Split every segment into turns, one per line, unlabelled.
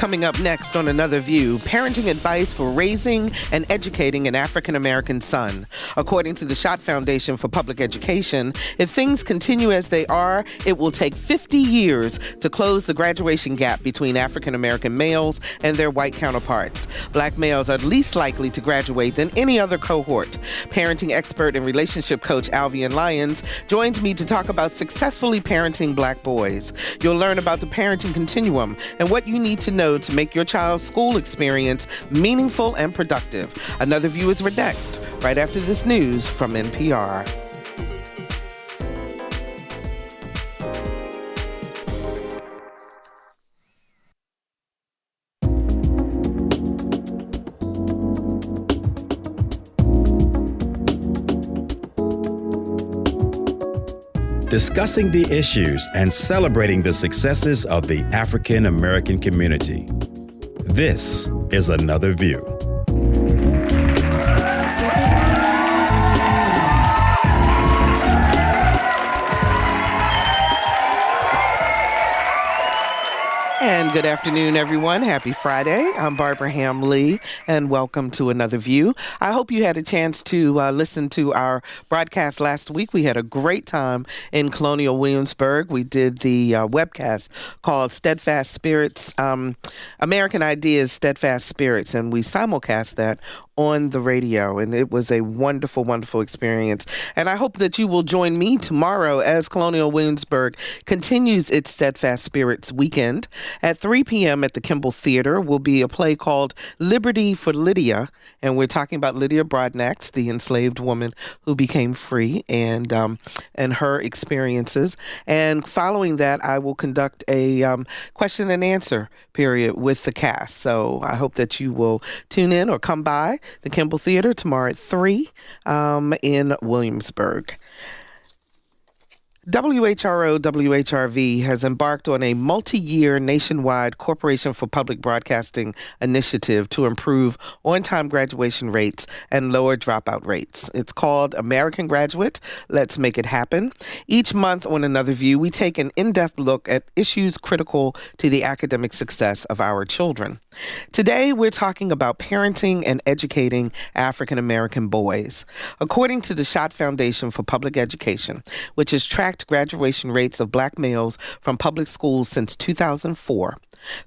coming up next on Another View, parenting advice for raising and educating an African-American son. According to the Schott Foundation for Public Education, if things continue as they are, it will take 50 years to close the graduation gap between African-American males and their white counterparts. Black males are least likely to graduate than any other cohort. Parenting expert and relationship coach Alvean Lyons joins me to talk about successfully parenting Black boys. You'll learn about the parenting continuum and what you need to know to make your child's school experience meaningful and productive. Another View is next, right after this news from NPR.
Discussing the issues and celebrating the successes of the African American community. This is Another View.
And good afternoon, everyone. Happy Friday. I'm Barbara Ham-Lee, and welcome to Another View. I hope you had a chance to listen to our broadcast last week. We had a great time in Colonial Williamsburg. We did the webcast called Steadfast Spirits, American Ideas, Steadfast Spirits, and we simulcast that on the radio, and it was a wonderful, wonderful experience. And I hope that you will join me tomorrow as Colonial Williamsburg continues its Steadfast Spirits weekend. At 3 p.m. at the Kimball Theater will be a play called Liberty for Lydia, and we're talking about Lydia Broadnax, the enslaved woman who became free, and her experiences. And following that, I will conduct a question and answer period with the cast. So I hope that you will tune in or come by the Kimball Theater tomorrow at 3 in Williamsburg. WHRV has embarked on a multi-year nationwide Corporation for Public Broadcasting initiative to improve on-time graduation rates and lower dropout rates. It's called American Graduate, Let's Make It Happen. Each month on Another View, we take an in-depth look at issues critical to the academic success of our children. Today, we're talking about parenting and educating African-American boys. According to the Schott Foundation for Public Education, which has tracked graduation rates of Black males from public schools since 2004,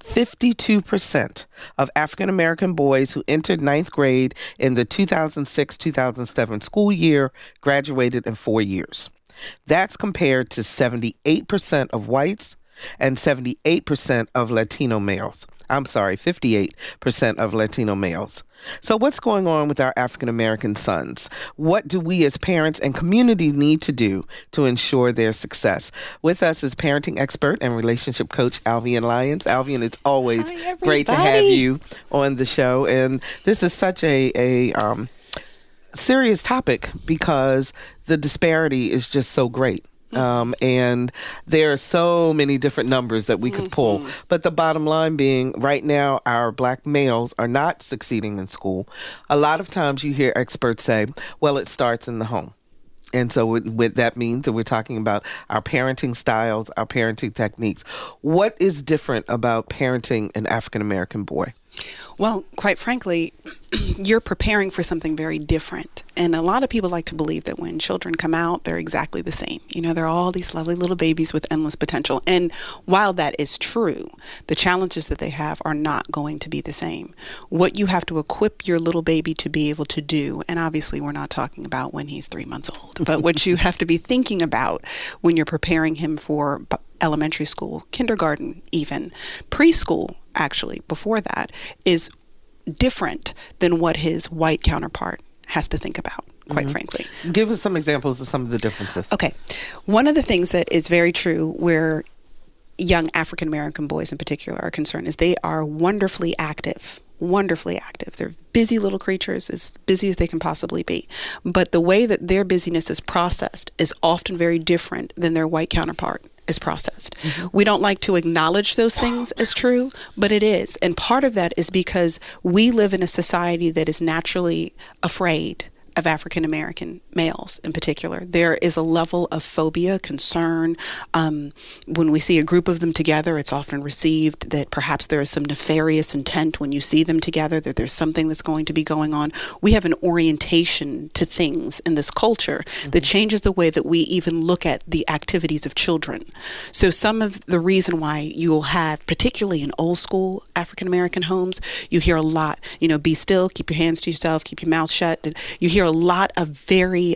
52% of African-American boys who entered ninth grade in the 2006-2007 school year graduated in 4 years. That's compared to 78% of whites and 78% of Latino males. 58% of Latino males. So what's going on with our African-American sons? What do we as parents and community need to do to ensure their success? With us is parenting expert and relationship coach Alvean Lyons. Alvean, it's always great to have you on the show. And this is such a serious topic because the disparity is just so great. And there are so many different numbers that we could pull. But the bottom line being, right now, our Black males are not succeeding in school. A lot of times you hear experts say, well, it starts in the home. And so what that means that we're talking about our parenting styles, our parenting techniques. What is different about parenting an African-American boy?
Well, quite frankly, you're preparing for something very different. And a lot of people like to believe that when children come out, they're exactly the same. You know, they're all these lovely little babies with endless potential. And while that is true, the challenges that they have are not going to be the same. What you have to equip your little baby to be able to do, and obviously we're not talking about when he's 3 months old, but what you have to be thinking about when you're preparing him for elementary school, kindergarten, even preschool, actually, before that, is different than what his white counterpart has to think about, quite frankly.
Give us some examples of some of the differences.
Okay. One of the things that is very true where young African-American boys in particular are concerned is they are wonderfully active. They're busy little creatures, as busy as they can possibly be. But the way that their busyness is processed is often very different than their white counterpart is processed. We don't like to acknowledge those things as true, but it is. And part of that is because we live in a society that is naturally afraid of African American males in particular. There is a level of phobia, concern. When we see a group of them together, it's often received that perhaps there is some nefarious intent when you see them together, that there's something that's going to be going on. We have an orientation to things in this culture that changes the way that we even look at the activities of children. So some of the reason why you will have, particularly in old school African American homes, you hear a lot, be still, keep your hands to yourself, keep your mouth shut. You hear a lot of very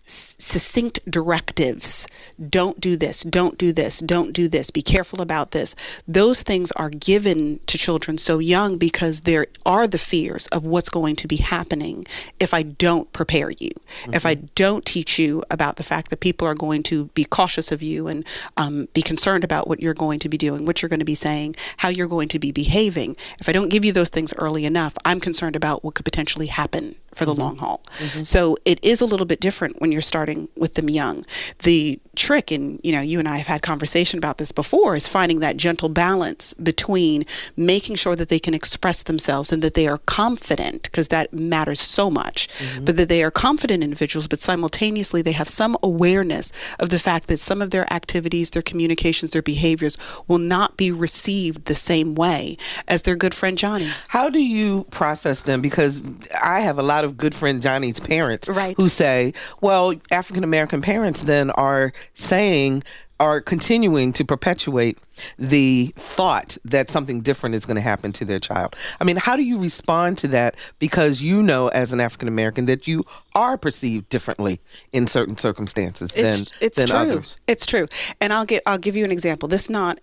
succinct directives. Don't do this, don't do this, don't do this, be careful about this. Those things are given to children so young because there are the fears of what's going to be happening if I don't prepare you, if I don't teach you about the fact that people are going to be cautious of you and be concerned about what you're going to be doing, what you're going to be saying, how you're going to be behaving. If I don't give you those things early enough, I'm concerned about what could potentially happen for the long haul. So it is a little bit different when you're starting with them young. The trick, and you and I have had conversation about this before, is finding that gentle balance between making sure that they can express themselves and that they are confident, because that matters so much, but that they are confident individuals, but simultaneously they have some awareness of the fact that some of their activities, their communications, their behaviors will not be received the same way as their good friend Johnny.
How do you process them? Because I have a lot of good friend Johnny's parents who say, well, African American parents then are continuing to perpetuate the thought that something different is going to happen to their child. I mean, how do you respond to that? Because as an African American, that you are perceived differently in certain circumstances than others.
It's true. And I'll give you an example. This is not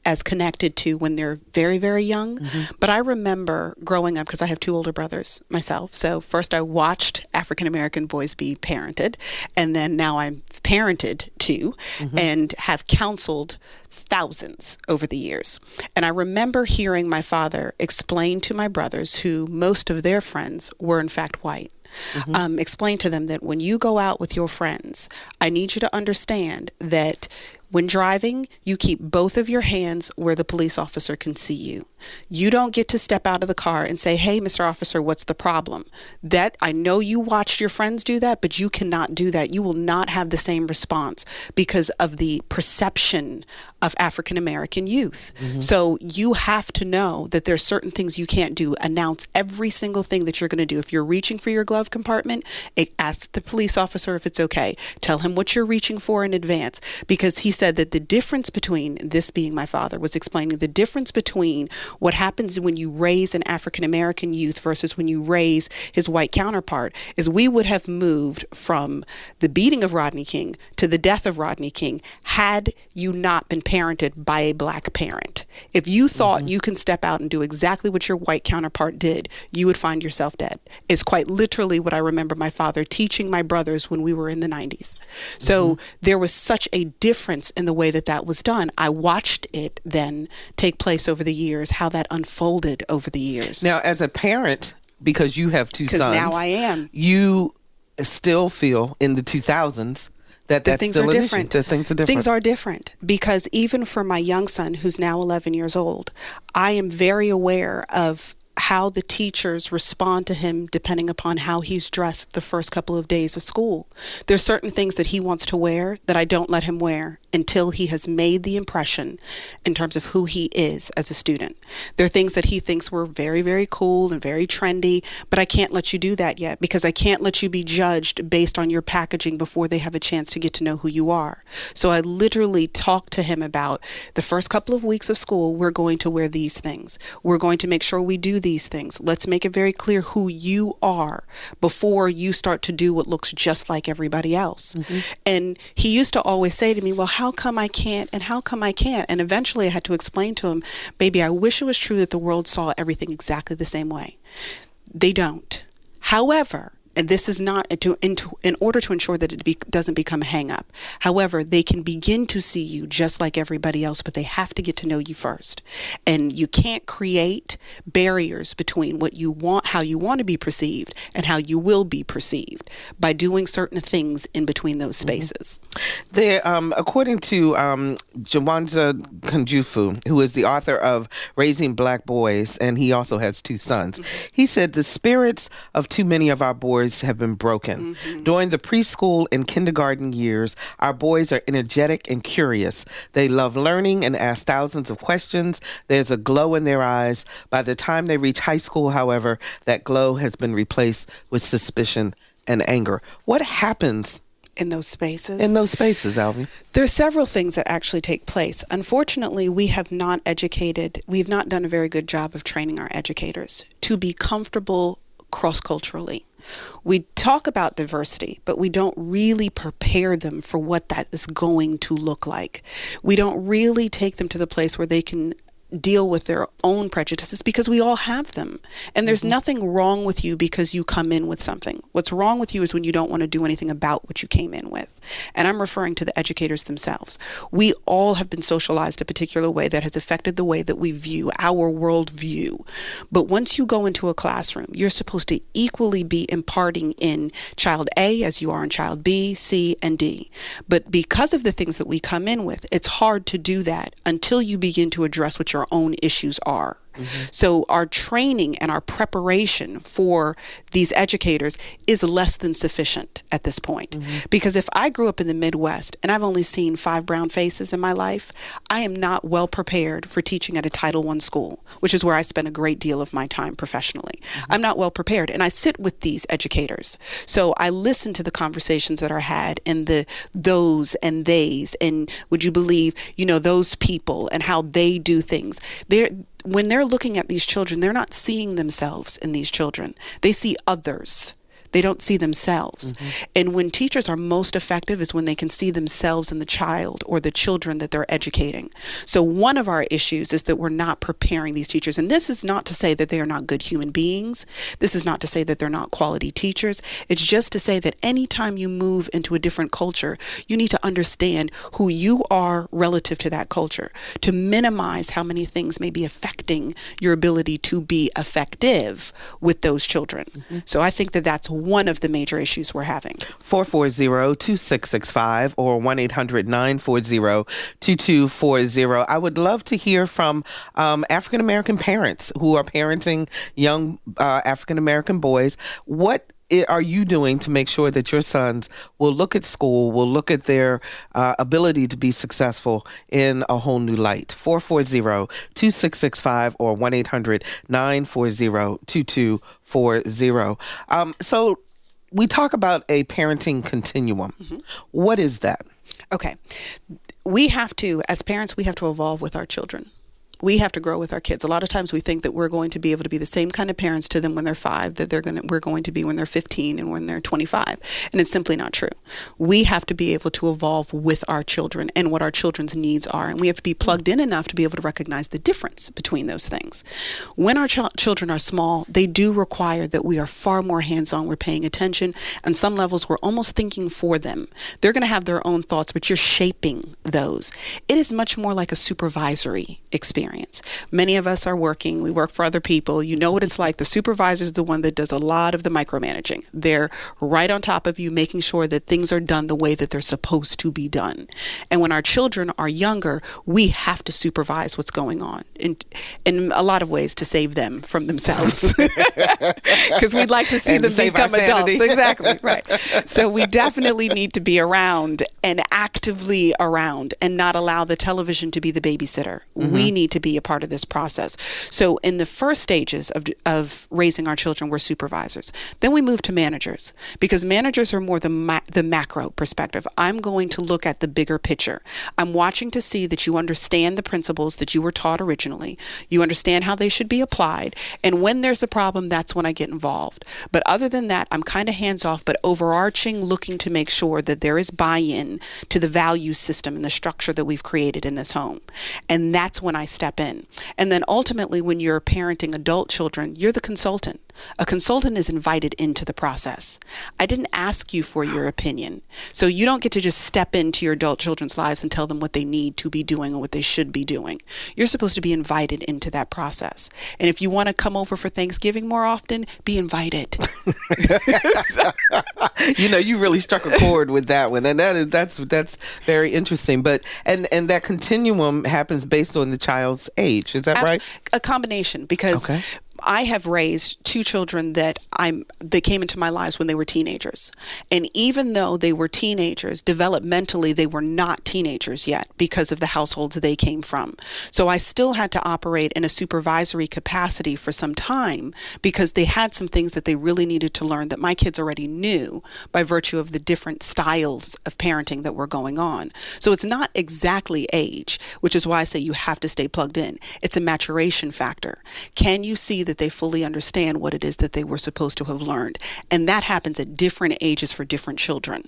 as connected to when they're very, very young, but I remember growing up, because I have two older brothers myself. So first I watched African American boys be parented, and then now I'm parented too, and have counseled thousands over the years. And I remember hearing my father explain to my brothers, who most of their friends were in fact white, explain to them that when you go out with your friends, I need you to understand that when driving, you keep both of your hands where the police officer can see you. You don't get to step out of the car and say, hey, Mr. Officer, what's the problem? That, I know you watched your friends do that, but you cannot do that. You will not have the same response because of the perception of African American youth. So you have to know that there's certain things you can't do. Announce every single thing that you're going to do. If you're reaching for your glove compartment, ask the police officer if it's okay. Tell him what you're reaching for in advance, because he said that the difference between, this being my father, was explaining the difference between what happens when you raise an African American youth versus when you raise his white counterpart is we would have moved from the beating of Rodney King to the death of Rodney King had you not been parented by a black parent. If you thought you can step out and do exactly what your white counterpart did, you would find yourself dead. It's quite literally what I remember my father teaching my brothers when we were in the 90s. So there was such a difference in the way that was done. I watched it then take place over the years, how that unfolded over the years.
Now, as a parent, because you have two sons,
now I am.
You still feel in the 2000s that
things
still
are
an
different.
issue, that things are different.
Things are different because even for my young son, who's now 11 years old, I am very aware of how the teachers respond to him depending upon how he's dressed the first couple of days of school. There's certain things that he wants to wear that I don't let him wear until he has made the impression in terms of who he is as a student. There are things that he thinks were very, very cool and very trendy, but I can't let you do that yet because I can't let you be judged based on your packaging before they have a chance to get to know who you are. So I literally talk to him about the first couple of weeks of school, we're going to wear these things. We're going to make sure we do these things. Let's make it very clear who you are before you start to do what looks just like everybody else. And he used to always say to me, well, how come I can't and how come I can't? And eventually I had to explain to him, baby, I wish it was true that the world saw everything exactly the same way. They don't. However, and this is not in order to ensure that it doesn't become a hang-up. However, they can begin to see you just like everybody else, but they have to get to know you first. And you can't create barriers between what you want, how you want to be perceived, and how you will be perceived by doing certain things in between those spaces.
There, according to Jawanza Kunjufu, who is the author of Raising Black Boys, and he also has two sons, he said the spirits of too many of our boys boards have been broken. During the preschool and kindergarten years, our boys are energetic and curious. They love learning and ask thousands of questions. There's a glow in their eyes. By the time they reach high school, however, that glow has been replaced with suspicion and anger. What happens
in those spaces?
Alvean?
There's several things that actually take place. Unfortunately, we've not done a very good job of training our educators to be comfortable cross-culturally. We talk about diversity, but we don't really prepare them for what that is going to look like. We don't really take them to the place where they can deal with their own prejudices, because we all have them. And there's nothing wrong with you because you come in with something. What's wrong with you is when you don't want to do anything about what you came in with. And I'm referring to the educators themselves. We all have been socialized a particular way that has affected the way that we view our worldview. But once you go into a classroom, you're supposed to equally be imparting in child A as you are in child B, C, and D. But because of the things that we come in with, it's hard to do that until you begin to address what your own issues are. So our training and our preparation for these educators is less than sufficient at this point. Because if I grew up in the Midwest and I've only seen 5 brown faces in my life, I am not well prepared for teaching at a Title I school, which is where I spend a great deal of my time professionally. I'm not well prepared, and I sit with these educators. So I listen to the conversations that are had and the those and theys, and would you believe, those people and how they do things. When they're looking at these children, they're not seeing themselves in these children. They see others. They don't see themselves. And when teachers are most effective is when they can see themselves in the child or the children that they're educating. So one of our issues is that we're not preparing these teachers. And this is not to say that they are not good human beings. This is not to say that they're not quality teachers. It's just to say that anytime you move into a different culture, you need to understand who you are relative to that culture, to minimize how many things may be affecting your ability to be effective with those children. So I think that that's one of the major issues we're having.
440-2665 or 1-800-940-2240. I would love to hear from African-American parents who are parenting young African-American boys. What are you doing to make sure that your sons will look at school, will look at their ability to be successful in a whole new light? 440-2665 or 1-800-940-2240. So we talk about a parenting continuum. What is that?
Okay. As parents, we have to evolve with our children. We have to grow with our kids. A lot of times we think that we're going to be able to be the same kind of parents to them when they're 5 that we're going to be when they're 15 and when they're 25. And it's simply not true. We have to be able to evolve with our children and what our children's needs are. And we have to be plugged in enough to be able to recognize the difference between those things. When our children are small, they do require that we are far more hands-on. We're paying attention. On some levels, we're almost thinking for them. They're going to have their own thoughts, but you're shaping those. It is much more like a supervisory experience. Many of us are working. We work for other people. You know what it's like. The supervisor is the one that does a lot of the micromanaging. They're right on top of you, making sure that things are done the way that they're supposed to be done. And when our children are younger, we have to supervise what's going on in a lot of ways to save them from themselves. Because we'd like to see them become adults. Exactly. Right. So we definitely need to be around and actively around and not allow the television to be the babysitter. We need to be a part of this process. So in the first stages of raising our children, we're supervisors. Then we move to managers, because managers are more the macro perspective. I'm going to look at the bigger picture. I'm watching to see that you understand the principles that you were taught originally. You understand how they should be applied. And when there's a problem, that's when I get involved. But other than that, I'm kind of hands off, but overarching, looking to make sure that there is buy-in to the value system and the structure that we've created in this home. And that's when I step in. And then ultimately, when you're parenting adult children, you're the consultant. A consultant is invited into the process. I didn't ask you for your opinion. So you don't get to just step into your adult children's lives and tell them what they need to be doing or what they should be doing. You're supposed to be invited into that process. And if you want to come over for Thanksgiving more often, be invited.
You really struck a chord with that one. And that's very interesting. But and that continuum happens based on the child's age. Is that right?
A combination, because I have raised two children that came into my lives when they were teenagers. And even though they were teenagers, developmentally, they were not teenagers yet because of the households they came from. So I still had to operate in a supervisory capacity for some time because they had some things that they really needed to learn that my kids already knew by virtue of the different styles of parenting that were going on. So it's not exactly age, which is why I say you have to stay plugged in. It's a maturation factor. Can you see that they fully understand what it is that they were supposed to have learned? And that happens at different ages for different children.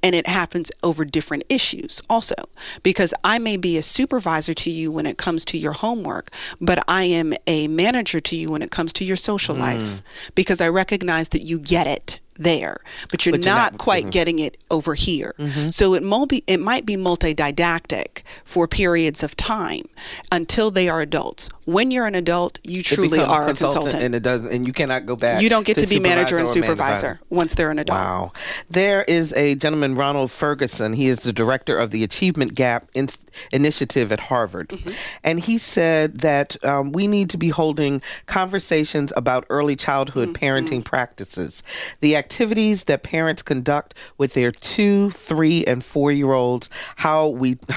And it happens over different issues also, because I may be a supervisor to you when it comes to your homework, but I am a manager to you when it comes to your social life, because I recognize that you get it there, but you're not quite getting it over here. So it might be multi-didactic for periods of time until they are adults. When you're an adult, you truly are a consultant,
and you cannot go back.
You don't get to be manager and supervisor once they're an adult.
Wow. There is a gentleman, Ronald Ferguson. He is the director of the Achievement Gap Initiative at Harvard, and he said that we need to be holding conversations about early childhood parenting practices. The activities that parents conduct with their 2, 3, and 4-year-olds, how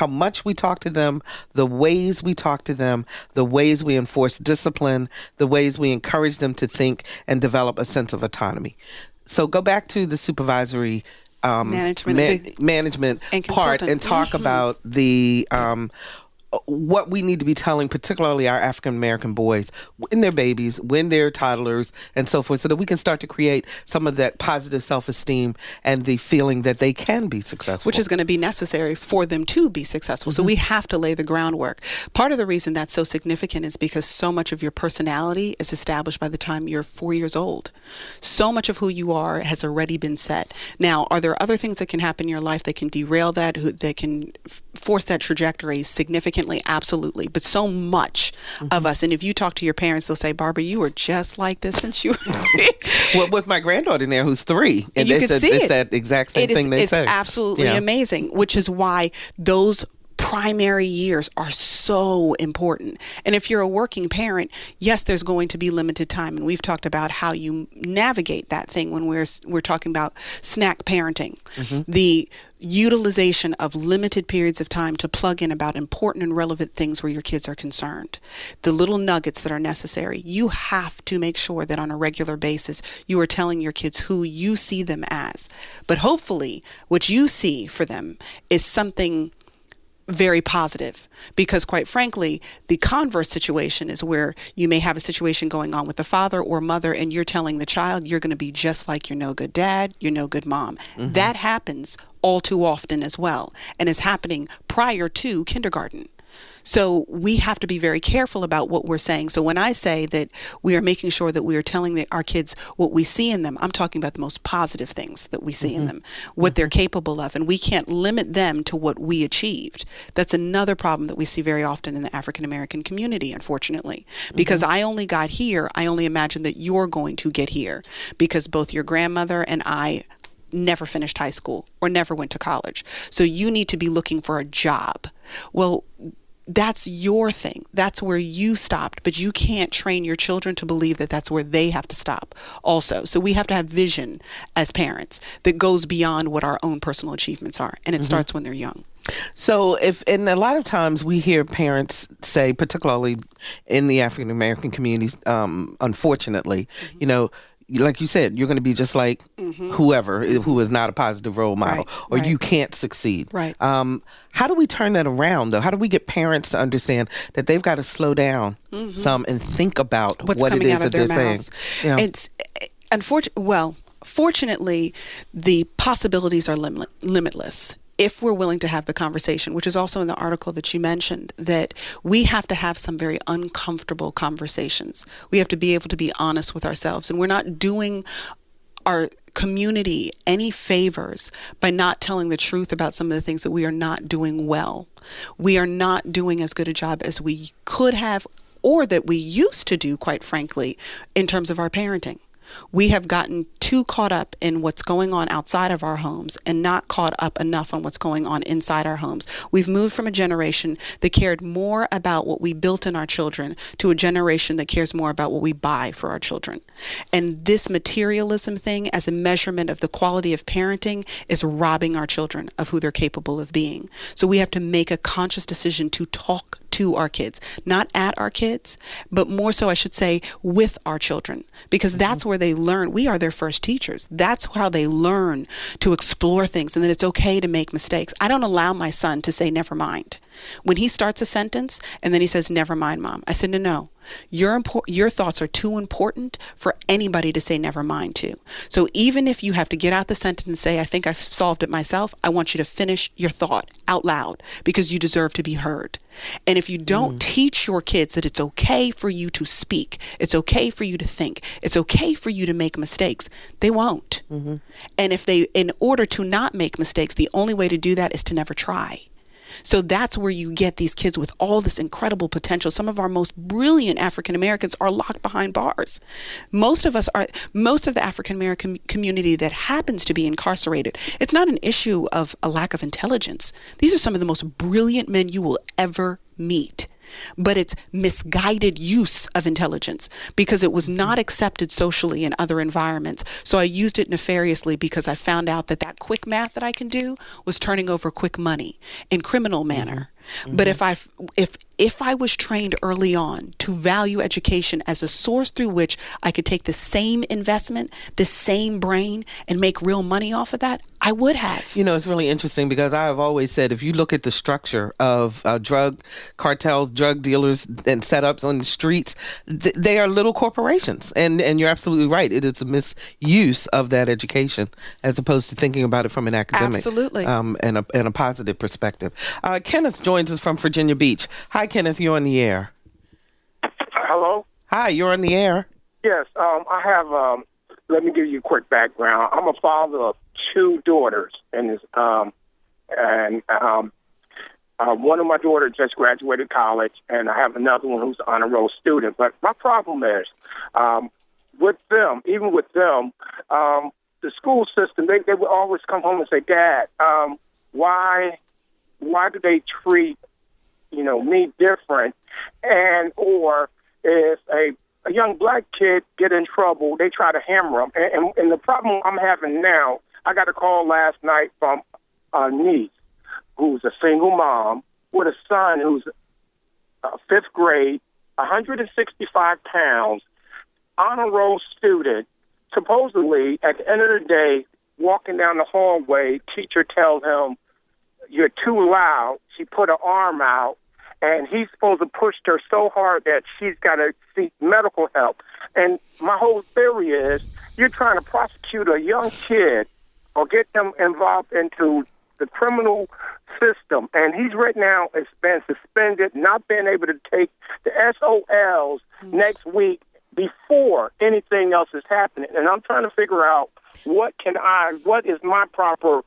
much we talk to them, the ways we talk to them, the ways we enforce discipline, the ways we encourage them to think and develop a sense of autonomy. So go back to the supervisory management
and
part and talk about the what we need to be telling, particularly our African American boys, when they're babies, when they're toddlers, and so forth, so that we can start to create some of that positive self-esteem and the feeling that they can be successful.
Which is going to be necessary for them to be successful. So we have to lay the groundwork. Part of the reason that's so significant is because so much of your personality is established by the time you're 4 years old. So much of who you are has already been set. Now, are there other things that can happen in your life that can derail that, that can force that trajectory significantly? Absolutely. But so much of us, and if you talk to your parents, they'll say, Barbara, you were just like this since you were
well, with my granddaughter in there who's 3, and
you can see
it's that exact same thing they say.
It's absolutely amazing, which is why those primary years are so important. And if you're a working parent, yes, there's going to be limited time. And we've talked about how you navigate that thing when we're talking about snack parenting. The utilization of limited periods of time to plug in about important and relevant things where your kids are concerned. The little nuggets that are necessary. You have to make sure that on a regular basis, you are telling your kids who you see them as. But hopefully, what you see for them is something very positive, because quite frankly, the converse situation is where you may have a situation going on with the father or mother, and you're telling the child you're going to be just like your no good dad, your no good mom. That happens all too often as well, and is happening prior to kindergarten. So we have to be very careful about what we're saying. So when I say that we are making sure that we are telling our kids what we see in them, I'm talking about the most positive things that we see in them, what they're capable of. And we can't limit them to what we achieved. That's another problem that we see very often in the African American community, unfortunately. Because I only got here, I only imagine that you're going to get here. Because both your grandmother and I never finished high school or never went to college. So you need to be looking for a job. Well, that's your thing. That's where you stopped, but you can't train your children to believe that that's where they have to stop also. So we have to have vision as parents that goes beyond what our own personal achievements are. And it starts when they're young.
So and a lot of times we hear parents say, particularly in the African American communities, unfortunately, like you said, you're going to be just like whoever who is not a positive role model, or you can't succeed. Right. How do we turn that around, though? How do we get parents to understand that they've got to slow down some and think about what it is that they're saying?
It's fortunately, the possibilities are limitless. If we're willing to have the conversation, which is also in the article that you mentioned, that we have to have some very uncomfortable conversations. We have to be able to be honest with ourselves. And we're not doing our community any favors by not telling the truth about some of the things that we are not doing well. We are not doing as good a job as we could have, or that we used to do, quite frankly, in terms of our parenting. We have gotten too caught up in what's going on outside of our homes and not caught up enough on what's going on inside our homes. We've moved from a generation that cared more about what we built in our children to a generation that cares more about what we buy for our children. And this materialism thing as a measurement of the quality of parenting is robbing our children of who they're capable of being. So we have to make a conscious decision to talk to our kids, not at our kids, but more so, I should say, with our children, because that's where they learn. We are their first teachers. That's how they learn to explore things, and that it's okay to make mistakes. I don't allow my son to say never mind. When he starts a sentence and then he says, never mind, Mom, I said, no. Your thoughts are too important for anybody to say never mind to. So even if you have to get out the sentence and say, I think I've solved it myself, I want you to finish your thought out loud because you deserve to be heard. And if you don't teach your kids that it's okay for you to speak, it's okay for you to think, it's okay for you to make mistakes, they won't. And in order to not make mistakes, the only way to do that is to never try. So that's where you get these kids with all this incredible potential. Some of our most brilliant African Americans are locked behind bars. Most of the African American community that happens to be incarcerated, it's not an issue of a lack of intelligence. These are some of the most brilliant men you will ever meet. But it's misguided use of intelligence because it was not accepted socially in other environments. So I used it nefariously because I found out that quick math that I can do was turning over quick money in criminal manner. But if I was trained early on to value education as a source through which I could take the same investment, the same brain, and make real money off of that, I would have.
You know, it's really interesting because I have always said if you look at the structure of drug cartels, drug dealers, and setups on the streets, they are little corporations. And you're absolutely right. It is a misuse of that education as opposed to thinking about it from an academic and a positive perspective. Kenneth joins us from Virginia Beach. Hi, Kenneth. You're on the air.
Hello?
Hi, you're on the air.
Yes. I have, let me give you a quick background. I'm a father of two daughters, and one of my daughters just graduated college, and I have another one who's an honor roll student. But my problem is, with them, the school system, they would always come home and say, Dad, why do they treat, me different? And or if a young black kid get in trouble, they try to hammer them. And the problem I'm having now, I got a call last night from a niece who's a single mom with a son who's fifth grade, 165 pounds, honor roll student. Supposedly, at the end of the day, walking down the hallway, teacher tells him, you're too loud. She put her arm out, and he's supposed to push her so hard that she's got to seek medical help. And my whole theory is you're trying to prosecute a young kid or get them involved into the criminal system. And he's right now has been suspended, not being able to take the SOLs next week before anything else is happening. And I'm trying to figure out what is my proper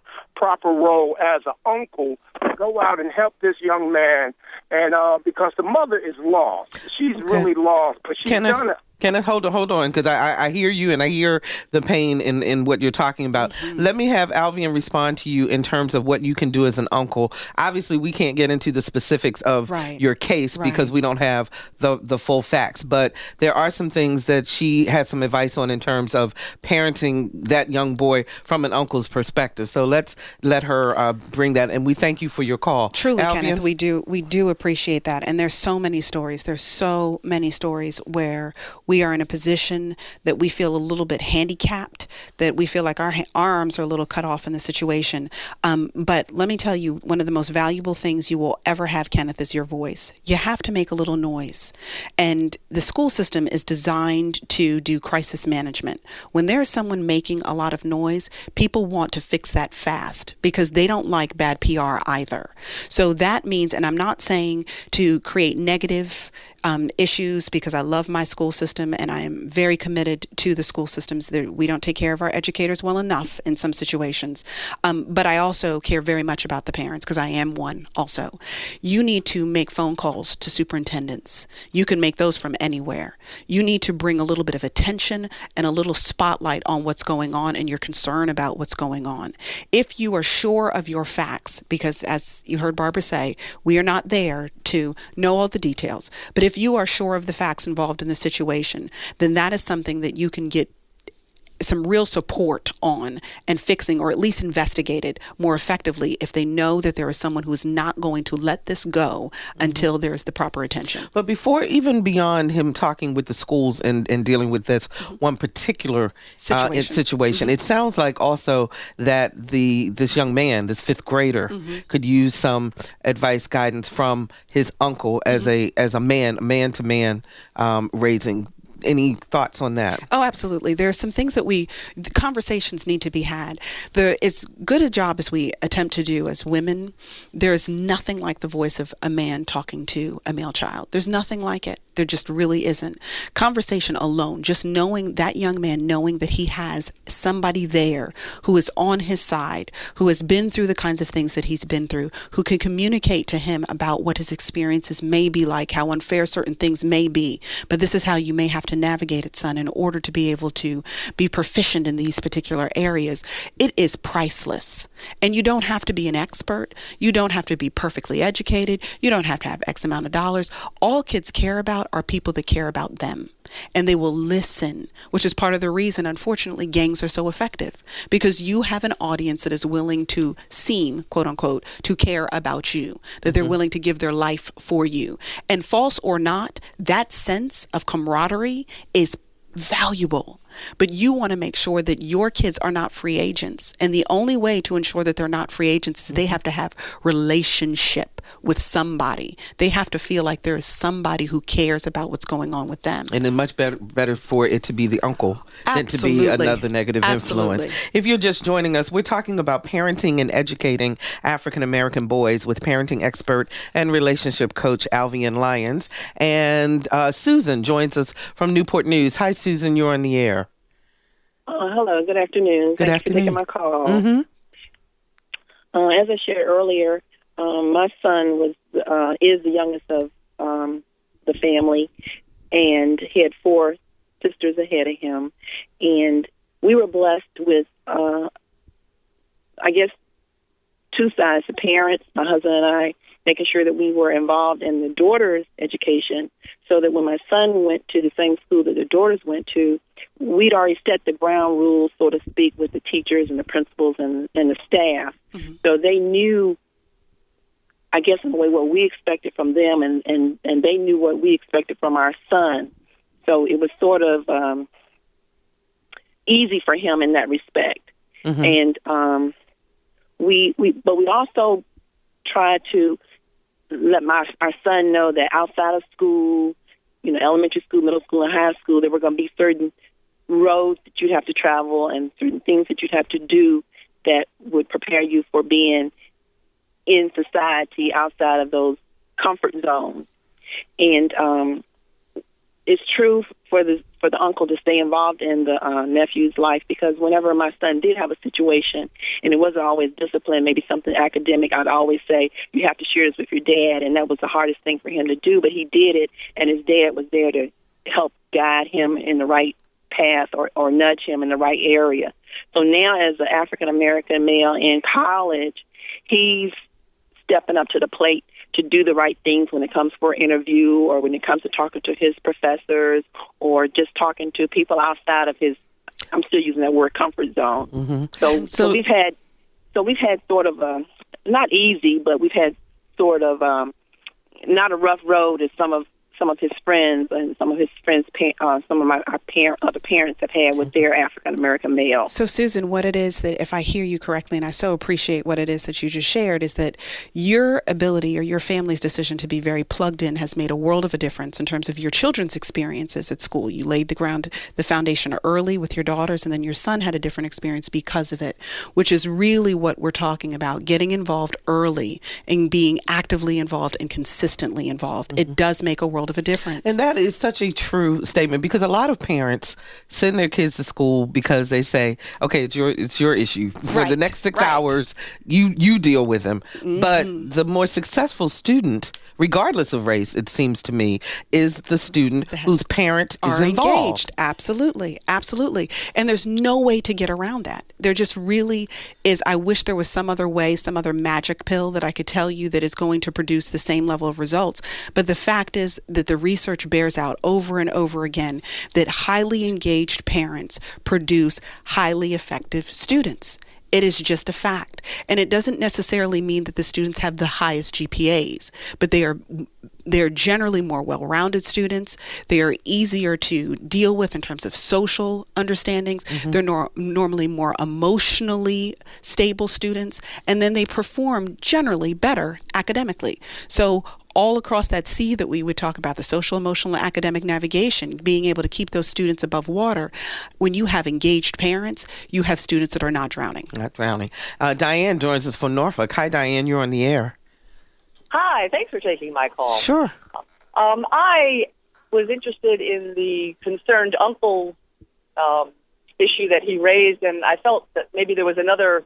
role as an uncle to go out and help this young man. And because the mother is lost. She's really lost, but she's done it.
Kenneth, hold on, because I hear you and I hear the pain in what you're talking about. Let me have Alvean respond to you in terms of what you can do as an uncle. Obviously, we can't get into the specifics of your case because we don't have the full facts, but there are some things that she had some advice on in terms of parenting that young boy from an uncle's perspective. So let's let her bring that, and we thank you for your call.
Truly,
Alvean?
Kenneth, we do appreciate that, and there's so many stories. There's so many stories where we are in a position that we feel a little bit handicapped, that we feel like our arms are a little cut off in the situation. But let me tell you, one of the most valuable things you will ever have, Kenneth, is your voice. You have to make a little noise. And the school system is designed to do crisis management. When there is someone making a lot of noise, people want to fix that fast because they don't like bad PR either. So that means, and I'm not saying to create negative issues because I love my school system and I am very committed to the school systems. We don't take care of our educators well enough in some situations. But I also care very much about the parents because I am one also. You need to make phone calls to superintendents. You can make those from anywhere. You need to bring a little bit of attention and a little spotlight on what's going on and your concern about what's going on. If you are sure of your facts, because as you heard Barbara say, we are not there to know all the details, but if you are sure of the facts involved in the situation, then that is something that you can get some real support on and fixing, or at least investigated more effectively if they know that there is someone who is not going to let this go until there is the proper attention.
But before, even beyond him talking with the schools and dealing with this one particular situation, it sounds like also that this young man, this fifth grader, could use some advice, guidance from his uncle as a man to man raising. Any thoughts on that?
Oh, absolutely. There are some things that the conversations need to be had. As good a job as we attempt to do as women, there is nothing like the voice of a man talking to a male child. There's nothing like it. There just really isn't. Conversation alone, just knowing that young man, knowing that he has somebody there who is on his side, who has been through the kinds of things that he's been through, who can communicate to him about what his experiences may be like, how unfair certain things may be. But this is how you may have to navigate it, son, in order to be able to be proficient in these particular areas. It is priceless. And you don't have to be an expert. You don't have to be perfectly educated. You don't have to have X amount of dollars. All kids care about are people that care about them. And they will listen, which is part of the reason, unfortunately, gangs are so effective. Because you have an audience that is willing to seem, quote unquote, to care about you, that they're willing to give their life for you. And false or not, that sense of camaraderie is valuable. But you want to make sure that your kids are not free agents. And the only way to ensure that they're not free agents is they have to have relationship with somebody. They have to feel like there is somebody who cares about what's going on with them.
And it's much better for it to be the uncle than to be another negative influence. If you're just joining us, we're talking about parenting and educating African American boys with parenting expert and relationship coach Alvean Lyons. And Susan joins us from Newport News. Hi, Susan, you're on the air.
Hello, good afternoon. Thanks for taking my call.
Mm-hmm.
As I shared earlier, my son is the youngest of the family, and he had 4 sisters ahead of him. And we were blessed with, I guess, 2 sides of parents, my husband and I, making sure that we were involved in the daughter's education so that when my son went to the same school that the daughters went to, we'd already set the ground rules, so to speak, with the teachers and the principals and the staff. Mm-hmm. So they knew, I guess, in a way, what we expected from them, and they knew what we expected from our son. So it was sort of easy for him in that respect. Mm-hmm. And but we also tried to let our son know that outside of school, elementary school, middle school, and high school, there were going to be certain roads that you'd have to travel and certain things that you'd have to do that would prepare you for being in society outside of those comfort zones. And it's true for the uncle to stay involved in the nephew's life, because whenever my son did have a situation, and it wasn't always discipline, maybe something academic, I'd always say, you have to share this with your dad, and that was the hardest thing for him to do, but he did it, and his dad was there to help guide him in the right path or nudge him in the right area. So now as an African-American male in college, he's stepping up to the plate to do the right things when it comes for an interview or when it comes to talking to his professors or just talking to people outside of his, I'm still using that word, comfort zone. Mm-hmm. So we've had sort of not easy, but we've had sort of not a rough road as some of his friends and some of his friends, some of other parents have had with their African-American male.
So, Susan, what it is that, if I hear you correctly, and I so appreciate what it is that you just shared, is that your ability or your family's decision to be very plugged in has made a world of a difference in terms of your children's experiences at school. You laid the foundation early with your daughters, and then your son had a different experience because of it, which is really what we're talking about, getting involved early and being actively involved and consistently involved. Mm-hmm. It does make a world of a difference.
And that is such a true statement, because a lot of parents send their kids to school because they say, okay, it's your issue. For the next 6 hours, you deal with them. But the more successful student, regardless of race, it seems to me, is the student whose parent is involved.
Engaged. Absolutely. Absolutely. And there's no way to get around that. There just really is. I wish there was some other way, some other magic pill that I could tell you that is going to produce the same level of results. But the fact is that the research bears out over and over again that highly engaged parents produce highly effective students. It is just a fact. And it doesn't necessarily mean that the students have the highest GPAs, but they're generally more well-rounded students. They are easier to deal with in terms of social understandings. They're normally more emotionally stable students, and then they perform generally better academically. So all across that sea that we would talk about, the social, emotional, and academic navigation, being able to keep those students above water, when you have engaged parents, you have students that are not drowning.
Not drowning. Diane joins us from Norfolk. Hi, Diane. You're on the air.
Hi. Thanks for taking my call.
Sure.
I was interested in the concerned uncle issue that he raised, and I felt that maybe there was another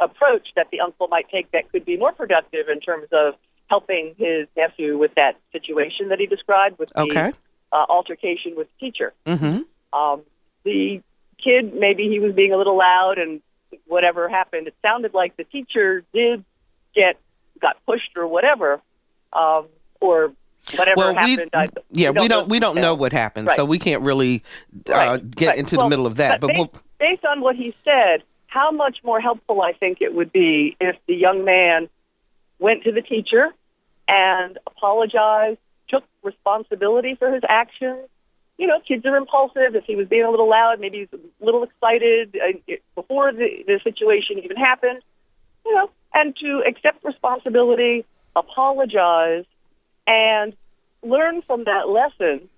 approach that the uncle might take that could be more productive in terms of helping his nephew with that situation that he described with the altercation with the teacher. The kid, maybe he was being a little loud and whatever happened. It sounded like the teacher got pushed or whatever, or whatever happened.
We don't know what happened, so we can't really get into the middle of that. But
based on what he said, how much more helpful I think it would be if the young man went to the teacher and apologized, took responsibility for his actions. You know, kids are impulsive. If he was being a little loud, maybe he's a little excited before the situation even happened, you know, and to accept responsibility, apologize, and learn from that lesson.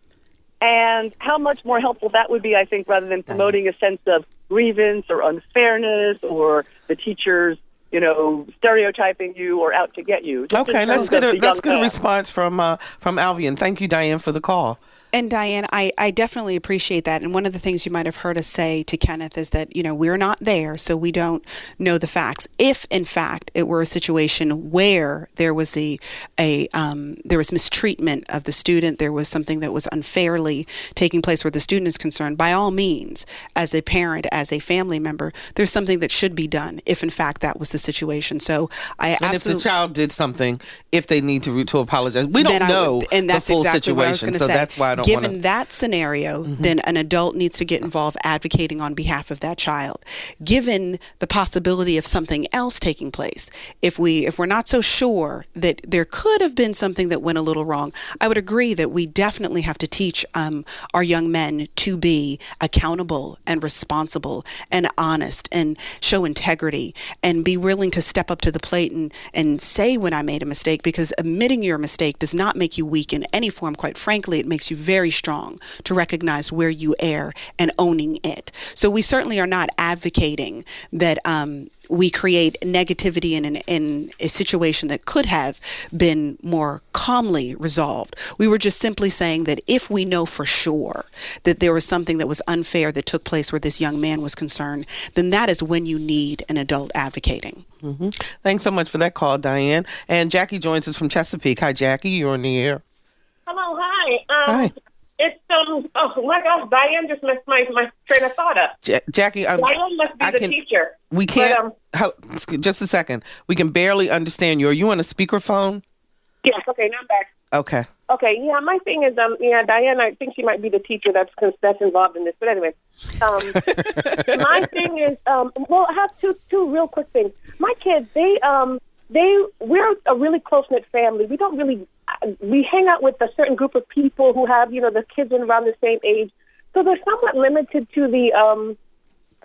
And how much more helpful that would be, I think, rather than promoting a sense of grievance or unfairness or the teachers, you know, stereotyping you or out to get you.
Okay, let's get a response from Alvean. Thank you, Diane, for the call.
And Diane, I definitely appreciate that. And one of the things you might have heard us say to Kenneth is that, you know, we're not there, so we don't know the facts. If, in fact, it were a situation where there was there was mistreatment of the student, there was something that was unfairly taking place where the student is concerned, by all means, as a parent, as a family member, there's something that should be done if, in fact, that was the situation. So
if the child did something, if they need to apologize, we don't know the full situation, so that's why I don't.
Given that scenario, then an adult needs to get involved advocating on behalf of that child. Given the possibility of something else taking place, if we're not so sure that there could have been something that went a little wrong, I would agree that we definitely have to teach our young men to be accountable and responsible and honest and show integrity and be willing to step up to the plate and say when I made a mistake, because admitting your mistake does not make you weak in any form. Quite frankly, it makes you very strong to recognize where you err and owning it. So we certainly are not advocating that we create negativity in a situation that could have been more calmly resolved. We were just simply saying that if we know for sure that there was something that was unfair that took place where this young man was concerned, then that is when you need an adult advocating.
Thanks so much for that call, Diane. And Jackie joins us from Chesapeake. Hi, Jackie. You're on the air.
Hello, hi.
Hi.
It's oh my gosh, Diane just messed my train of thought up.
Jackie,
Diane must be the teacher.
We can't. Just a second. We can barely understand you. Are you on a speakerphone?
Yes. Okay, now I'm back.
Okay.
Okay. Yeah, my thing is, Diane, I think she might be the teacher that's involved in this. But anyway, my thing is, I have two real quick things. My kids, we're a really close-knit family. We don't really. We hang out with a certain group of people who have, the kids around the same age. So they're somewhat limited to the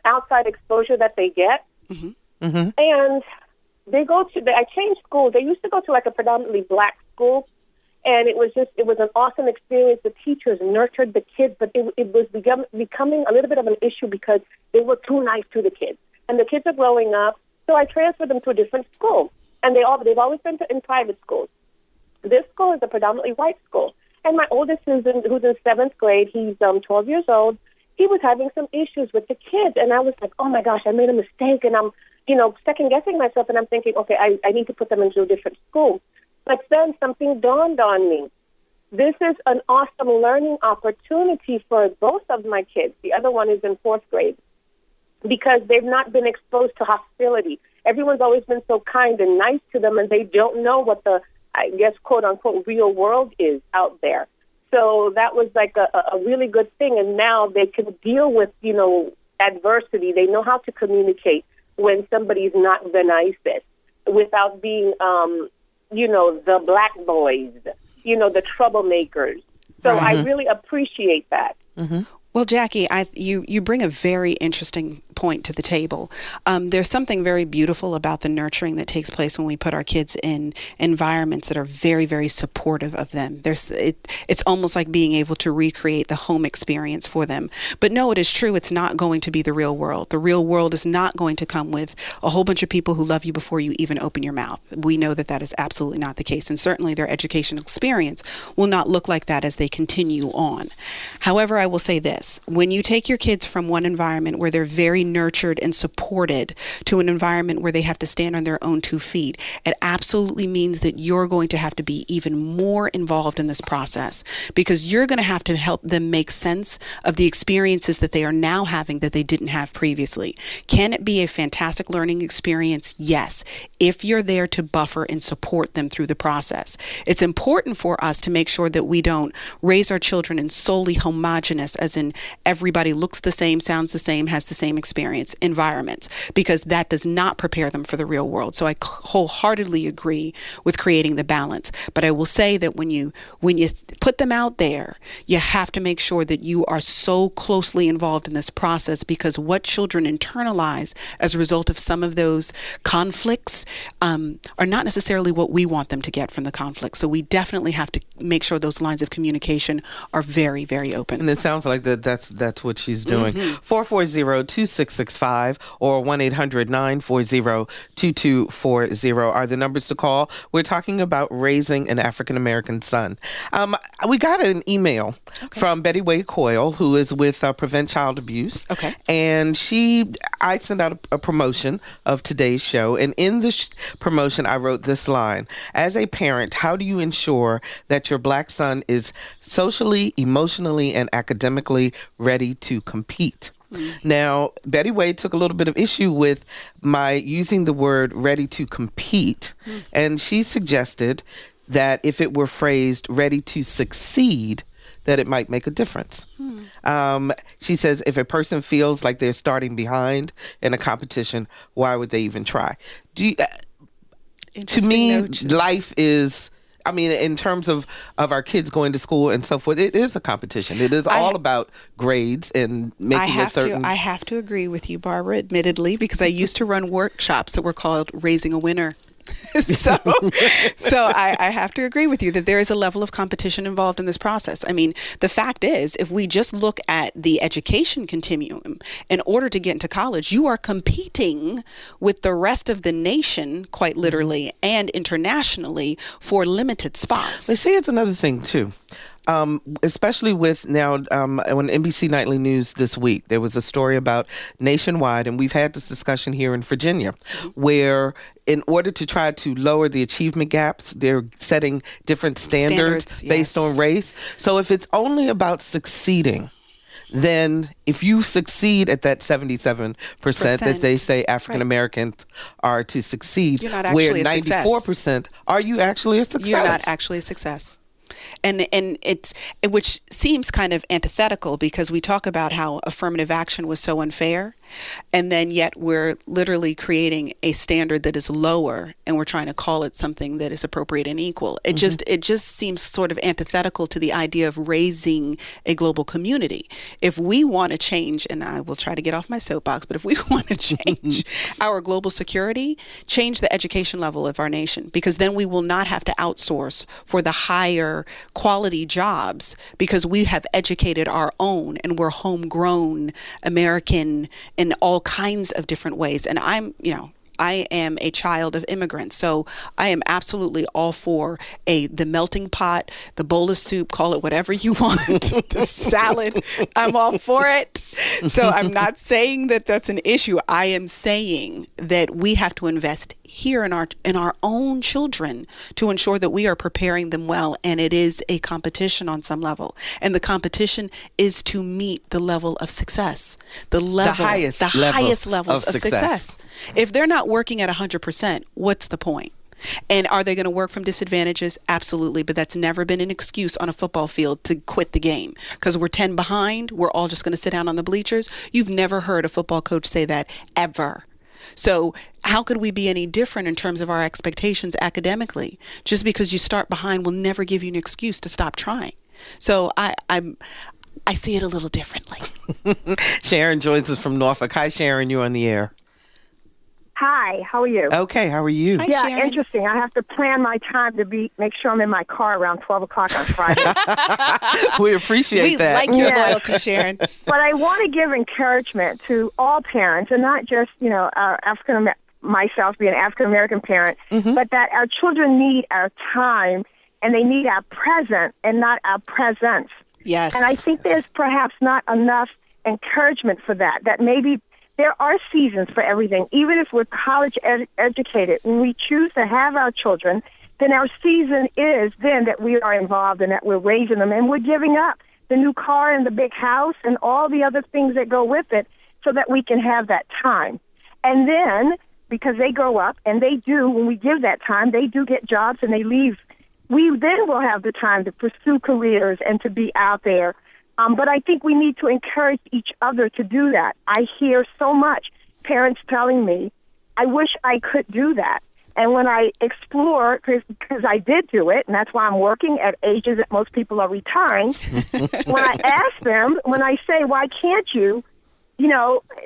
outside exposure that they get. And they I changed schools. They used to go to like a predominantly black school. And it was an awesome experience. The teachers nurtured the kids, but it was becoming a little bit of an issue because they were too nice to the kids. And the kids are growing up. So I transferred them to a different school. And they've always been in private schools. This school is a predominantly white school. And my oldest, who's in 7th grade, he's 12 years old. He was having some issues with the kids, and I was like, oh my gosh, I made a mistake, and I'm, second guessing myself, and I'm thinking, okay, I need to put them into a different school. But then something dawned on me. This is an awesome learning opportunity for both of my kids. The other one is in 4th grade because they've not been exposed to hostility. Everyone's always been so kind and nice to them, and they don't know what the, I guess, quote unquote, real world is out there. So that was like a really good thing. And now they can deal with, adversity. They know how to communicate when somebody's not the nicest without being, the black boys, the troublemakers. So I really appreciate that.
Mm-hmm. Well, Jackie, you bring a very interesting point to the table. There's something very beautiful about the nurturing that takes place when we put our kids in environments that are very, very supportive of them. It's almost like being able to recreate the home experience for them. But no, it is true. It's not going to be the real world. The real world is not going to come with a whole bunch of people who love you before you even open your mouth. We know that that is absolutely not the case. And certainly their educational experience will not look like that as they continue on. However, I will say this. When you take your kids from one environment where they're very nurtured and supported to an environment where they have to stand on their own 2 feet, it absolutely means that you're going to have to be even more involved in this process because you're going to have to help them make sense of the experiences that they are now having that they didn't have previously. Can it be a fantastic learning experience? Yes, if you're there to buffer and support them through the process. It's important for us to make sure that we don't raise our children in solely homogenous, as in everybody looks the same, sounds the same, has the same experience environments, because that does not prepare them for the real world. So I wholeheartedly agree with creating the balance. But I will say that when you put them out there, you have to make sure that you are so closely involved in this process, because what children internalize as a result of some of those conflicts are not necessarily what we want them to get from the conflict. So we definitely have to make sure those lines of communication are very, very open.
And it sounds like that's what she's doing. 440-2665 or 1-800-940-2240 are the numbers to call. We're talking about raising an African-American son. We got an email from Betty Wade Coyle, who is with Prevent Child Abuse. Okay. And I sent out a promotion of today's show. And in the promotion, I wrote this line: as a parent, how do you ensure that your black son is socially, emotionally, and academically ready to compete? Now, Betty Wade took a little bit of issue with my using the word ready to compete, and she suggested that if it were phrased ready to succeed, that it might make a difference. She says if a person feels like they're starting behind in a competition, why would they even try? To me, life is... in terms of our kids going to school and so forth, it is a competition. It is all about grades and making a certain...
I have to agree with you, Barbara, admittedly, because I used to run workshops that were called Raising a Winner. So I have to agree with you that there is a level of competition involved in this process. The fact is, if we just look at the education continuum, in order to get into college, you are competing with the rest of the nation, quite literally, and internationally for limited spots.
They say it's another thing, too. Especially with now, on NBC Nightly News this week, there was a story about nationwide, and we've had this discussion here in Virginia, where in order to try to lower the achievement gaps, they're setting different standards based on race. So if it's only about succeeding, then if you succeed at that 77% that they say African Americans are to succeed, where 94%, are you actually a success?
You're not actually a success. And which seems kind of antithetical, because we talk about how affirmative action was so unfair, and then yet we're literally creating a standard that is lower, and we're trying to call it something that is appropriate and equal. It just seems sort of antithetical to the idea of raising a global community. If we want to change, and I will try to get off my soapbox, but if we want to change our global security, change the education level of our nation, because then we will not have to outsource for the higher quality jobs, because we have educated our own, and we're homegrown American in all kinds of different ways. And I am a child of immigrants, so I am absolutely all for the melting pot, the bowl of soup, call it whatever you want, the salad. I'm all for it. So I'm not saying that that's an issue. I am saying that we have to invest here in our own children to ensure that we are preparing them well, and it is a competition on some level, and the competition is to meet the level of success, the highest levels of success. If they're not working at 100%, what's the point? And are they going to work from disadvantages? Absolutely. But that's never been an excuse on a football field to quit the game. Because we're 10 behind, we're all just going to sit down on the bleachers. You've never heard a football coach say that, ever. So how could we be any different in terms of our expectations academically? Just because you start behind will never give you an excuse to stop trying. So I see it a little differently.
Sharon joins us from Norfolk. Hi, Sharon. You're on the air.
Hi, how are you?
Okay, how are you?
Hi,
Yeah,
Sharon.
Interesting. I have to plan my time to make sure I'm in my car around 12 o'clock on Friday.
We appreciate
We
that.
like your
Yeah.
loyalty, Sharon.
But I want to give encouragement to all parents, and not just, myself being an African-American parent, but that our children need our time, and they need our present and not our presence.
Yes.
And I think there's perhaps not enough encouragement for that maybe there are seasons for everything. Even if we're college educated, when we choose to have our children, then our season is then that we are involved and that we're raising them, and we're giving up the new car and the big house and all the other things that go with it so that we can have that time. And then, because they grow up, and they do, when we give that time, they do get jobs and they leave. We then will have the time to pursue careers and to be out there. But I think we need to encourage each other to do that. I hear so much parents telling me, I wish I could do that. And when I explore, because I did do it, and that's why I'm working at ages that most people are retiring, when I ask them, when I say, why can't you,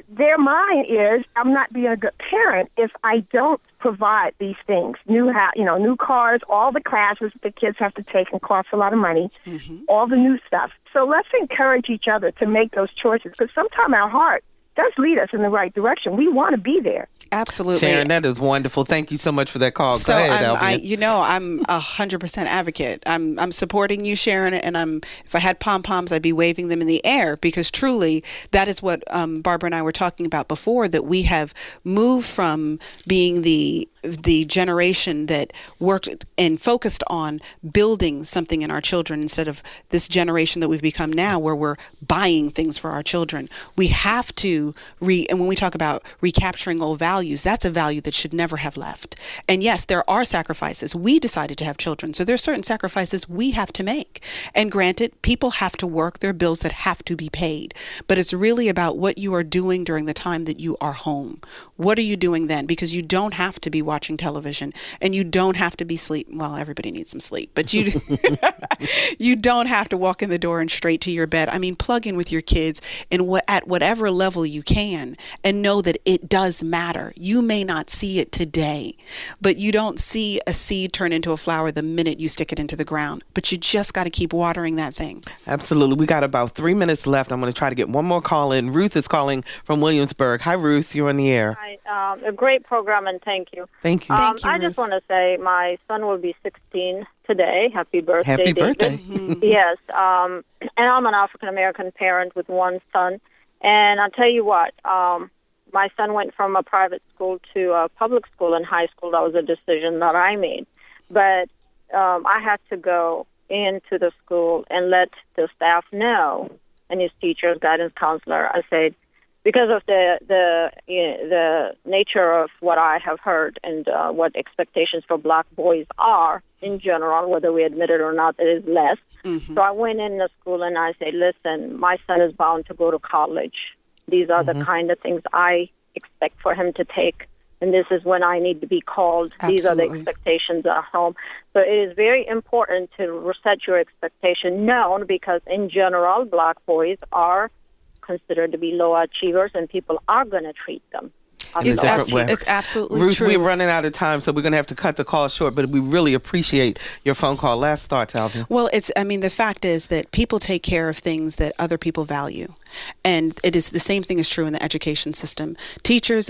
their mind is, I'm not being a good parent if I don't provide these things. New cars, all the classes the kids have to take and cost a lot of money, all the new stuff. So let's encourage each other to make those choices, because sometimes our heart does lead us in the right direction. We want to be there.
Absolutely.
Sharon, that is wonderful. Thank you so much for that call.
So
Go ahead, Alvean.
I'm 100% advocate. I'm supporting you, Sharon, and if I had pom-poms, I'd be waving them in the air, because truly that is what Barbara and I were talking about before, that we have moved from being the generation that worked and focused on building something in our children instead of this generation that we've become now, where we're buying things for our children. We have to and when we talk about recapturing old values, that's a value that should never have left. And yes, there are sacrifices. We decided to have children, so there are certain sacrifices we have to make. And granted, people have to work. There are bills that have to be paid. But it's really about what you are doing during the time that you are home. What are you doing then? Because you don't have to be watching television, and you don't have to be sleeping. Well, everybody needs some sleep, but you you don't have to walk in the door and straight to your bed. I mean, plug in with your kids at whatever level you can, and know that it does matter. You may not see it today, but you don't see a seed turn into a flower the minute you stick it into the ground. But you just got to keep watering that thing.
Absolutely. We got about 3 minutes left. I'm going to try to get one more call in. Ruth is calling from Williamsburg. Hi, Ruth. You're on the air.
Hi, a great program, and thank you.
Thank you.
Thank you,
I
Ruth.
just want to say my son will be 16 today. Happy birthday,
Happy
David.
birthday.
Yes, and I'm an African-American parent with one son. And I'll tell you what, my son went from a private school to a public school in high school. That was a decision that I made. But I had to go into the school and let the staff know, and his teachers, guidance counselor. I said, because of the nature of what I have heard and what expectations for black boys are in general, whether we admit it or not, it is less. So I went in the school and I said, listen, my son is bound to go to college. These are the kind of things I expect for him to take, and this is when I need to be called.
Absolutely.
These are the expectations at home. So it is very important to set your expectation known, because in general, black boys are considered to be low achievers, and people are going to treat them
In a different way.
It's absolutely
Ruth,
true.
we're running out of time, so we're going to have to cut the call short, but we really appreciate your phone call. Last thoughts, Alvean.
Well, the fact is that people take care of things that other people value. And it is the same thing is true in the education system. Teachers,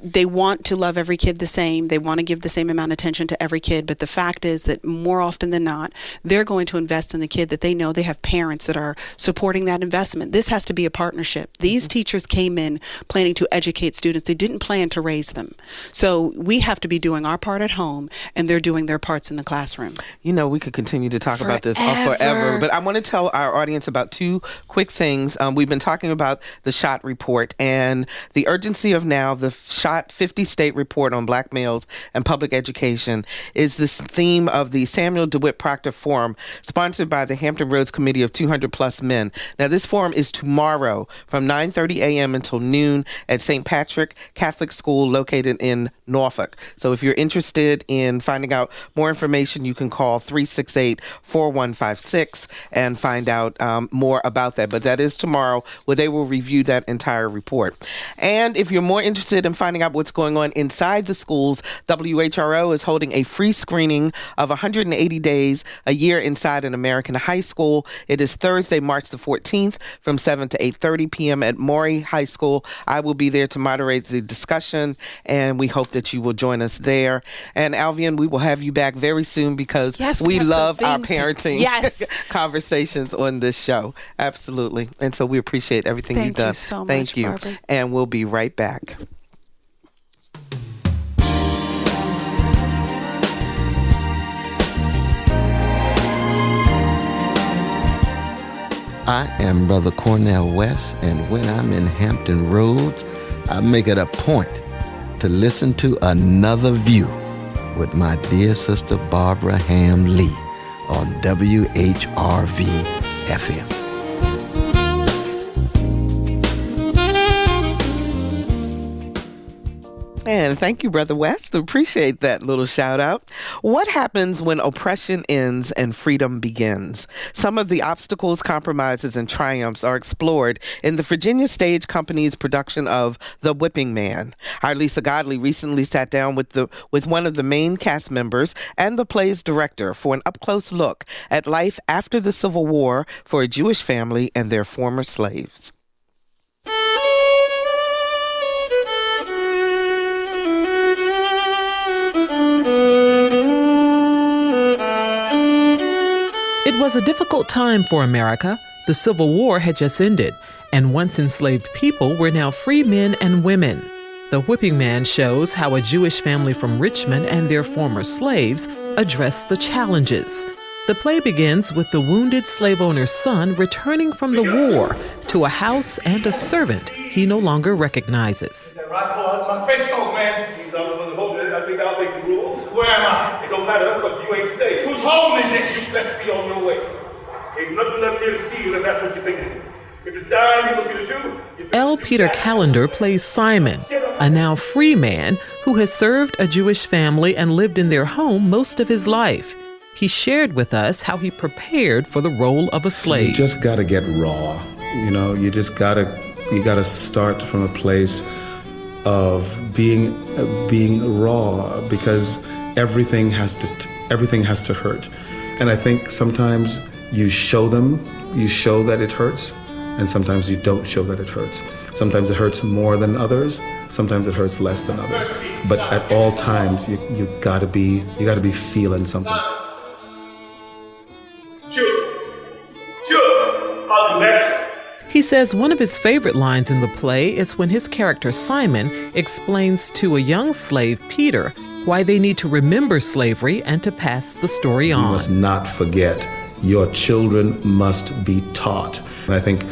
they want to love every kid the same. They want to give the same amount of attention to every kid. But the fact is that more often than not, they're going to invest in the kid that they know they have parents that are supporting that investment. This has to be a partnership. These teachers came in planning to educate students. They didn't plan to raise them. So we have to be doing our part at home, and they're doing their parts in the classroom.
You know, we could continue to talk about this forever, but I want to tell our audience about two quick things. We've been talking about the SHOT report and the urgency of now. The SHOT 50-state report on black males and public education is this theme of the Samuel DeWitt Proctor Forum, sponsored by the Hampton Roads Committee of 200-plus men. Now, this forum is tomorrow from 9:30 a.m. until noon at St. Patrick Catholic School located in Norfolk. So if you're interested in finding out more information, you can call 368-4156 and find out more about that. But that is tomorrow, where they will review that entire report. And if you're more interested in finding out what's going on inside the schools, WHRO is holding a free screening of 180 days a year inside an American high school. It is Thursday, March the 14th from 7 to 8:30 p.m. at Maury High School. I will be there to moderate the discussion, and we hope that you will join us there. And Alvean, we will have you back very soon, because we love our parenting conversations on this show. Absolutely. And so we appreciate everything you've done.
Thank you so much, Barbara.
And we'll be right back.
I am Brother Cornell West, and when I'm in Hampton Roads, I make it a point to listen to Another View with my dear sister Barbara Ham Lee on WHRV-FM.
And thank you, Brother West. Appreciate that little shout out. What happens when oppression ends and freedom begins? Some of the obstacles, compromises, and triumphs are explored in the Virginia Stage Company's production of The Whipping Man. Our Lisa Godley recently sat down with one of the main cast members and the play's director for an up-close look at life after the Civil War for a Jewish family and their former slaves.
It was a difficult time for America. The Civil War had just ended, and once enslaved people were now free men and women. The Whipping Man shows how a Jewish family from Richmond and their former slaves addressed the challenges. The play begins with the wounded slave owner's son returning from the war to a house and a servant he no longer recognizes.
That rifle out of my face, old man. He's out of the hope. I think I'll make the rules. Where am I? It don't matter, because you ain't staying. Whose home is this? You best be on your way. Ain't nothing left here to steal, and that's what you're thinking. If it's dying, you're looking to do.
L. Peter Callender plays Simon, a now free man who has served a Jewish family and lived in their home most of his life. He shared with us how he prepared for the role of a slave.
You just got to get raw. You know, you got to start from a place of being raw, because everything has to hurt. And I think sometimes you show that it hurts, and sometimes you don't show that it hurts. Sometimes it hurts more than others, sometimes it hurts less than others. But at all times you gotta be feeling something.
Sure, I'll do that.
He says one of his favorite lines in the play is when his character Simon explains to a young slave, Peter, why they need to remember slavery and to pass the story on.
You must not forget. Your children must be taught. And I think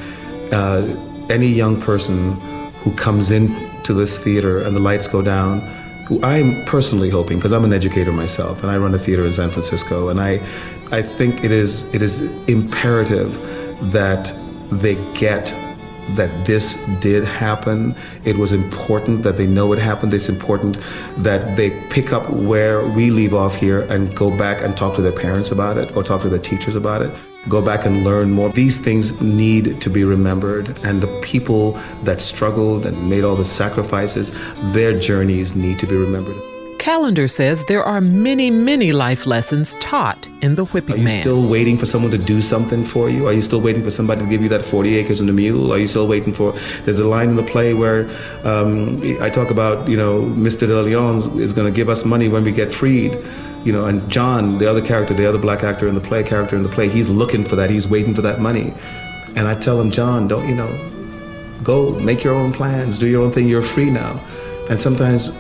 any young person who comes into this theater and the lights go down, who I'm personally hoping, because I'm an educator myself and I run a theater in San Francisco, and I think it is imperative that they get that this did happen. It was important that they know it happened. It's important that they pick up where we leave off here and go back and talk to their parents about it, or talk to their teachers about it. Go back and learn more. These things need to be remembered, and the people that struggled and made all the sacrifices, their journeys need to be remembered.
calendar says there are many, many life lessons taught in The Whipping Man.
Are you still waiting for someone to do something for you? Are you still waiting for somebody to give you that 40 acres and a mule? Are you still waiting for... There's a line in the play where I talk about, Mr. de Lyons is going to give us money when we get freed. And John, the other black actor in the play, he's looking for that. He's waiting for that money. And I tell him, John, go make your own plans, do your own thing. You're free now. And sometimes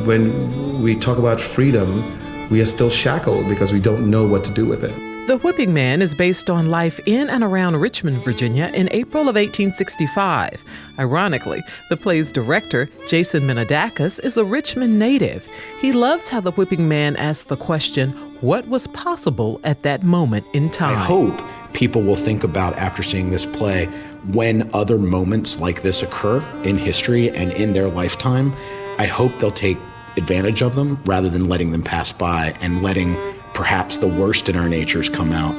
when we talk about freedom, we are still shackled because we don't know what to do with it.
The Whipping Man is based on life in and around Richmond, Virginia in April of 1865. Ironically, the play's director, Jason Menadakis, is a Richmond native. He loves how The Whipping Man asks the question, what was possible at that moment in time?
I hope people will think about, after seeing this play, when other moments like this occur in history and in their lifetime, I hope they'll take advantage of them rather than letting them pass by and letting perhaps the worst in our natures come out,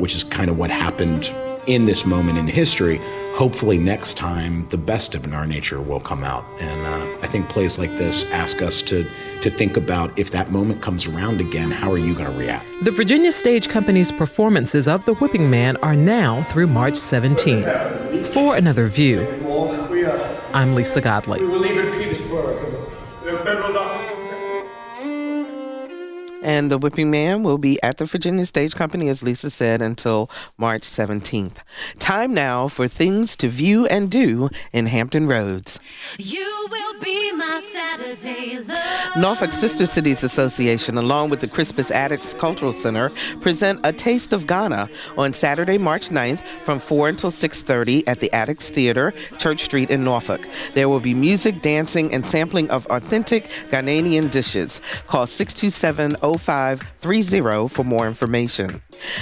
which is kind of what happened in this moment in history. Hopefully next time, the best of our nature will come out. And I think plays like this ask us to think about, if that moment comes around again, how are you going to react?
The Virginia Stage Company's performances of The Whipping Man are now through March 17th. For Another View, I'm Lisa Godley.
We will leave in Petersburg. The federal doctors.
And The Whipping Man will be at the Virginia Stage Company, as Lisa said, until March 17th. Time now for things to view and do in Hampton Roads.
You will be my Saturday love.
Norfolk Sister Cities Association, along with the Crispus Attucks Cultural Center, present A Taste of Ghana on Saturday, March 9th from 4 until 6:30 at the Attucks Theater, Church Street in Norfolk. There will be music, dancing, and sampling of authentic Ghanaian dishes. Call 627-0530 for more information.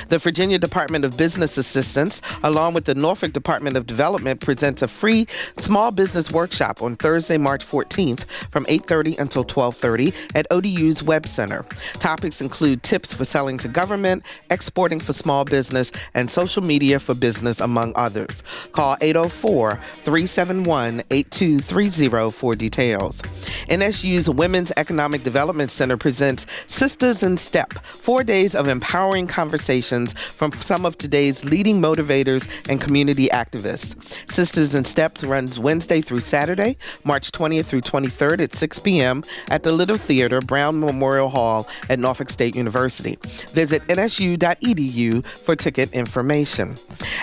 The Virginia Department of Business Assistance, along with the Norfolk Department of Development, presents a free small business workshop on Thursday, March 14th from 8:30 until 12:30 at ODU's Web Center. Topics include tips for selling to government, exporting for small business, and social media for business, among others. Call 804-371-8230 for details. NSU's Women's Economic Development Center presents Sisters in Step, 4 days of empowering conversations from some of today's leading motivators and community activists. Sisters in Steps runs Wednesday through Saturday, March 20th through 23rd at 6 p.m. at the Little Theater, Brown Memorial Hall at Norfolk State University. Visit nsu.edu for ticket information.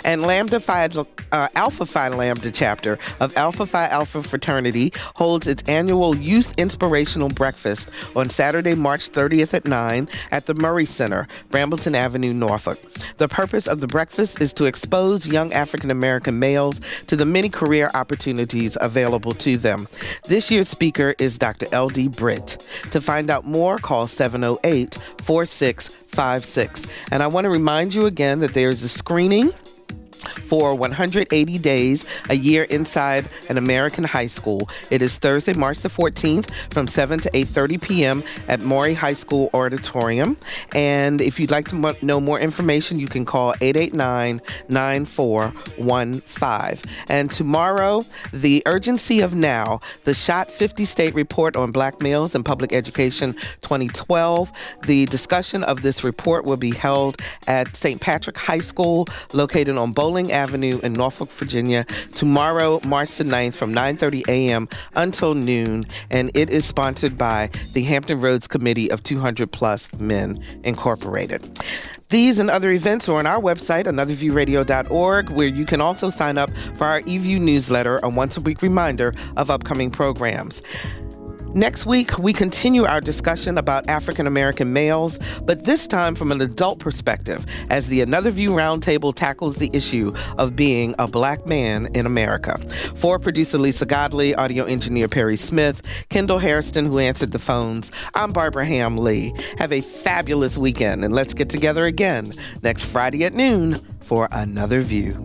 And Alpha Phi Lambda chapter of Alpha Phi Alpha Fraternity holds its annual Youth Inspirational Breakfast on Saturday, March 30th at 9 at the Murray Center, Brambleton Avenue, Norfolk. The purpose of the breakfast is to expose young African American males to the many career opportunities available to them. This year's speaker is Dr. L.D. Britt. To find out more, call 708-4656. And I want to remind you again that there's a screening for 180 Days, a Year Inside an American High School. It is Thursday, March the 14th from 7 to 8:30 p.m. at Maury High School Auditorium. And if you'd like to know more information, you can call 889-9415. And tomorrow, The Urgency of Now, the Shot 50 State Report on Black Males in Public Education 2012. The discussion of this report will be held at St. Patrick High School, located on Bowling Avenue in Norfolk, Virginia, tomorrow, March the 9th from 9:30 a.m. until noon, and it is sponsored by the Hampton Roads Committee of 200 Plus Men Incorporated. These and other events are on our website, anotherviewradio.org, where you can also sign up for our eView newsletter, a once-a-week reminder of upcoming programs. Next week, we continue our discussion about African American males, but this time from an adult perspective, as the Another View Roundtable tackles the issue of being a black man in America. For producer Lisa Godley, audio engineer Perry Smith, Kendall Hairston, who answered the phones, I'm Barbara Ham Lee. Have a fabulous weekend, and let's get together again next Friday at noon for Another View.